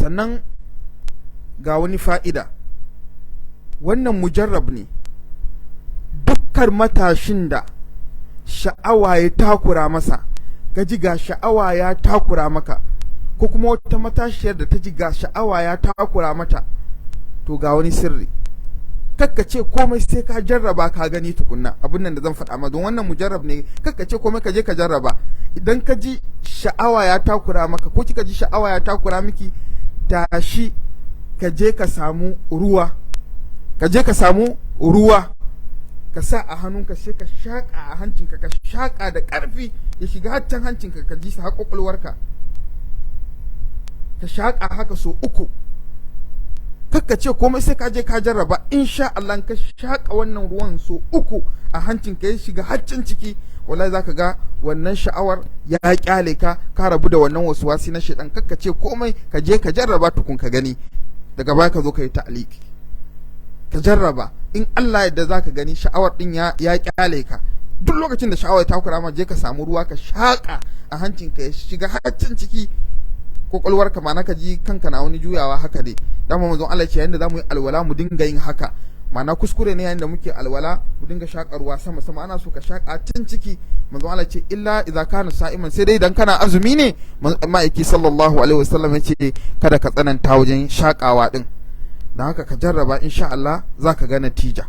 sannan ga wani fa'ida, wannan mujarrab ne. Dukkan matashin da sha'awa ya takura masa, gaji ga sha'awa ya takura maka, ko kuma wata matashiyar da ta ji ga sha'awa ya takura mata, to ga wani sirri, kakka ce komai sai ka jarraba ka gani tukunna. Abin nan da zan faɗa ma don wannan mujarrab ne, kakka ce komai ka je ka jarraba. Idan ka ji sha'awa ya takura maka ko kika ji sha'awa ya takura miki, tashi ka je ka samu ruwa, ka sa a hannunka, sai ka shaƙa a hancinka, ka shaƙa da ƙarfi ya shiga haccan hancinka, ka ji sa har ƙwaƙwalwarka, ka shaƙa haka so 3. kakka ce komai sai ka je ka jarraba. Insha Allah ka shaƙa wannan ruwan so 3 a hancinka ya shiga haccin ciki, wallahi zaka ga wannan sha'awar ya kyale ka rabu da wannan waswasi na shedan. Kakka ce komai, ka je ka jarraba tukun ka gani, daga baya ka zo ka yi ta'aliki, ka jarraba. In Allah yadda zaka gani sha'awar din ya kyale ka. Duk lokacin da sha'awar ta kura ma, je ka samu ruwa ka shaƙa a hancinka ya shiga haccin ciki, kwakwalwarka ma ka ji kanka na wani juyawa haka dai. Dama manzon Allah ce yayin da zamu yi alwala mu dinga yin haka, ma'ana kuskure ne yayin da muke alwala mu dinga shaƙa ruwa sama sama, ana so ka shaƙa tun ciki. Manzon Allah ce illa idza kana sa'iman, sai dai idan kana azumi ne. Ma'aiki sallallahu alaihi wasallam ya ce kada ka tsananta wajen shaƙawa din. Dan haka ka jarraba, insha Allah zaka ga natija.